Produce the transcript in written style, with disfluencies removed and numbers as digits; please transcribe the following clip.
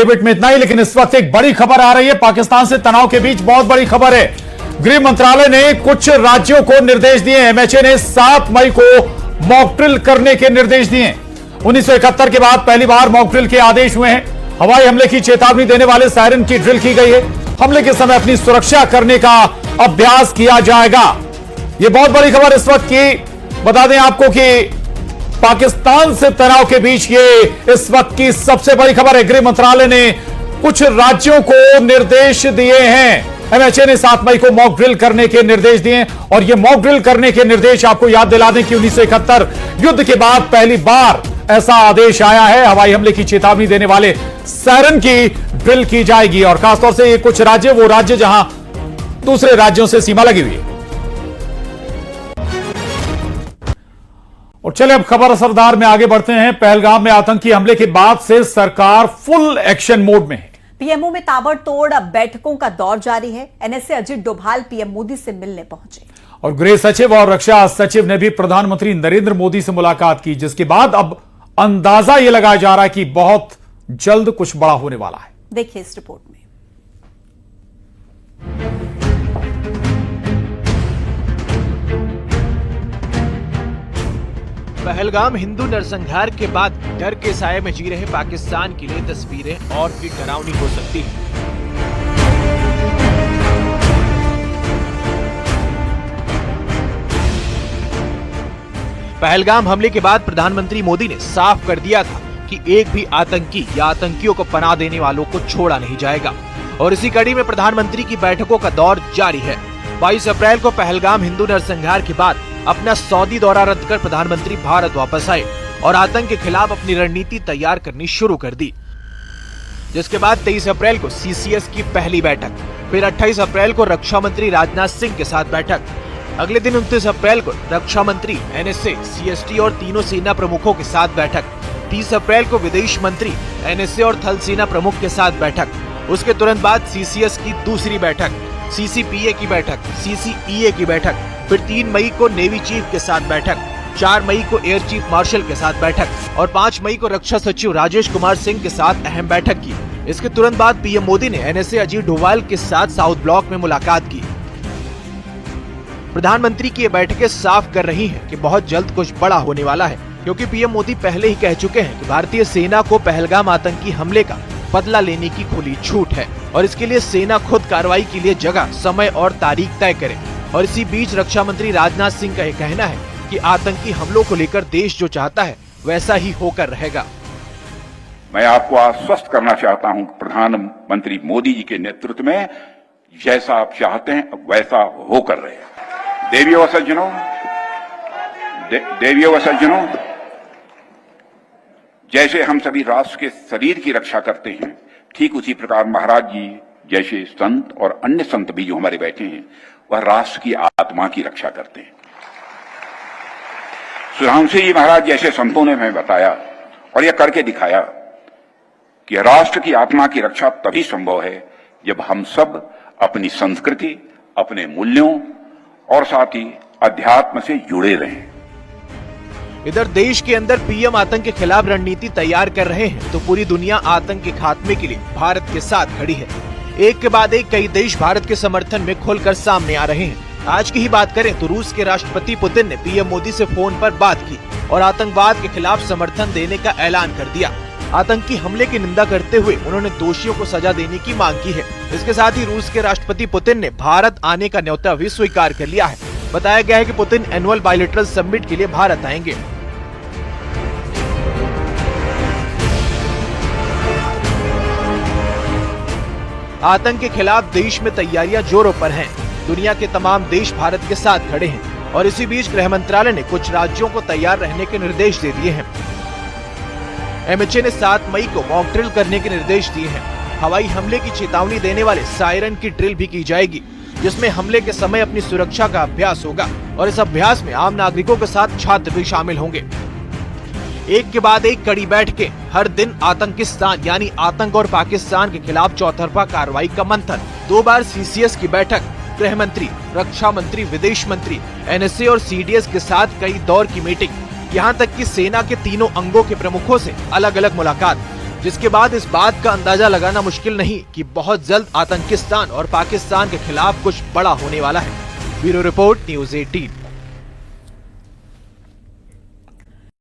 Bit में इतना ही, लेकिन इस वक्त एक बड़ी खबर आ रही है पाकिस्तान से तनाव के बीच। बहुत बड़ी खबर है। गृह मंत्रालय ने कुछ राज्यों को निर्देश दिए। एमएचए ने 7 मई को मॉक ड्रिल करने के निर्देश दिए। 1971 के बाद पहली बार मॉक ड्रिल के आदेश हुए हैं। हवाई हमले की चेतावनी देने वाले सायरन की ड्रिल की गई है। हमले के समय अपनी सुरक्षा करने का अभ्यास किया जाएगा। यह बहुत बड़ी खबर इस वक्त की। बता दें आपको कि पाकिस्तान से तनाव के बीच ये इस वक्त की सबसे बड़ी खबर है। गृह मंत्रालय ने कुछ राज्यों को निर्देश दिए हैं। एमएचए ने 7 मई को मॉक ड्रिल करने के निर्देश दिए और ये मॉक ड्रिल करने के निर्देश आपको याद दिला दें कि 1971 युद्ध के बाद पहली बार ऐसा आदेश आया है। हवाई हमले की चेतावनी देने वाले सायरन की ड्रिल की जाएगी और खासतौर से ये कुछ राज्य, वो राज्य जहां दूसरे राज्यों से सीमा लगी हुई है। और चले अब खबर असरदार में आगे बढ़ते हैं। पहलगाम में आतंकी हमले के बाद से सरकार फुल एक्शन मोड में है। पीएमओ में ताबड़तोड़ बैठकों का दौर जारी है। एनएसए अजीत डोभाल पीएम मोदी से मिलने पहुंचे और गृह सचिव और रक्षा सचिव ने भी प्रधानमंत्री नरेंद्र मोदी से मुलाकात की, जिसके बाद अब अंदाजा यह लगाया जा रहा है कि बहुत जल्द कुछ बड़ा होने वाला है। देखिए इस रिपोर्ट में। पहलगाम हिंदू नरसंहार के बाद डर के साए में जी रहे पाकिस्तान के लिए तस्वीरें और भी डरावनी हो सकती हैं। पहलगाम हमले के बाद प्रधानमंत्री मोदी ने साफ कर दिया था कि एक भी आतंकी या आतंकियों को पनाह देने वालों को छोड़ा नहीं जाएगा और इसी कड़ी में प्रधानमंत्री की बैठकों का दौर जारी है। 22 अप्रैल को पहलगाम हिंदू नरसंहार के बाद अपना सऊदी दौरा रद्द कर प्रधानमंत्री भारत वापस आए और आतंक के खिलाफ अपनी रणनीति तैयार करनी शुरू कर दी, जिसके बाद 23 अप्रैल को सीसीएस की पहली बैठक, फिर 28 अप्रैल को रक्षा मंत्री राजनाथ सिंह के साथ बैठक, अगले दिन 29 अप्रैल को रक्षा मंत्री, एनएसए, सीएसटी और तीनों सेना प्रमुखों के साथ बैठक, 30 अप्रैल को विदेश मंत्री, एनएसए और थल सेना प्रमुख के साथ बैठक, उसके तुरंत बाद सीसीएस की दूसरी बैठक, सीसीपीए की बैठक, सीसीईए की बैठक, फिर 3 मई को नेवी चीफ के साथ बैठक, 4 मई को एयर चीफ मार्शल के साथ बैठक और 5 मई को रक्षा सचिव राजेश कुमार सिंह के साथ अहम बैठक की। इसके तुरंत बाद पीएम मोदी ने एनएसए अजीत डोभाल के साथ साउथ ब्लॉक में मुलाकात की। प्रधानमंत्री की ये बैठकें साफ कर रही हैं कि बहुत जल्द कुछ बड़ा होने वाला है, क्योंकि पीएम मोदी पहले ही कह चुके हैं कि भारतीय सेना को पहलगाम आतंकी हमले का बदला लेने की खुली छूट है और इसके लिए सेना खुद कार्रवाई के लिए जगह, समय और तारीख तय करे। और इसी बीच रक्षा मंत्री राजनाथ सिंह का यह कहना है कि आतंकी हमलों को लेकर देश जो चाहता है वैसा ही होकर रहेगा। मैं आपको आश्वस्त करना चाहता हूं, प्रधानमंत्री मोदी जी के नेतृत्व में जैसा आप चाहते हैं वैसा होकर रहेगा। देवियों व सज्जनों, जैसे हम सभी राष्ट्र के शरीर की रक्षा करते हैं, ठीक उसी प्रकार महाराज जी जैसे संत और अन्य संत भी जो हमारे बैठे हैं, वह राष्ट्र की आत्मा की रक्षा करते हैं। सुधांशु जी महाराज जैसे संतों ने हमें बताया और यह करके दिखाया कि राष्ट्र की आत्मा की रक्षा तभी संभव है जब हम सब अपनी संस्कृति, अपने मूल्यों और साथ ही अध्यात्म से जुड़े रहें। इधर देश के अंदर पीएम आतंक के खिलाफ रणनीति तैयार कर रहे हैं तो पूरी दुनिया आतंक के खात्मे के लिए भारत के साथ खड़ी है। एक के बाद एक कई देश भारत के समर्थन में खुलकर सामने आ रहे हैं। आज की ही बात करें तो रूस के राष्ट्रपति पुतिन ने पीएम मोदी से फोन पर बात की और आतंकवाद के खिलाफ समर्थन देने का ऐलान कर दिया। आतंकी हमले की निंदा करते हुए उन्होंने दोषियों को सजा देने की मांग की है। इसके साथ ही रूस के राष्ट्रपति पुतिन ने भारत आने का न्योता भी स्वीकार कर लिया है। बताया गया है कि पुतिन एनुअल बायलैटरल समिट के लिए भारत आएंगे। आतंक के खिलाफ देश में तैयारियां जोरों पर हैं। दुनिया के तमाम देश भारत के साथ खड़े हैं और इसी बीच गृह मंत्रालय ने कुछ राज्यों को तैयार रहने के निर्देश दे दिए हैं। एमएचए ने 7 मई को मॉक ड्रिल करने के निर्देश दिए हैं। हवाई हमले की चेतावनी देने वाले सायरन की ड्रिल भी की जाएगी, जिसमें हमले के समय अपनी सुरक्षा का अभ्यास होगा और इस अभ्यास में आम नागरिकों के साथ छात्र भी शामिल होंगे। एक के बाद एक कड़ी बैठकें, हर दिन आतंकिस्तान यानी आतंक और पाकिस्तान के खिलाफ चौतरफा कार्रवाई का मंथन, 2 बार सीसीएस की बैठक, गृह मंत्री, रक्षा मंत्री, विदेश मंत्री, एनएसए और सीडीएस के साथ कई दौर की मीटिंग, यहाँ तक कि सेना के तीनों अंगों के प्रमुखों से अलग अलग मुलाकात, जिसके बाद इस बात का अंदाजा लगाना मुश्किल नहीं कि बहुत जल्द आतंकिस्तान और पाकिस्तान के खिलाफ कुछ बड़ा होने वाला है। Bureau report, news 18।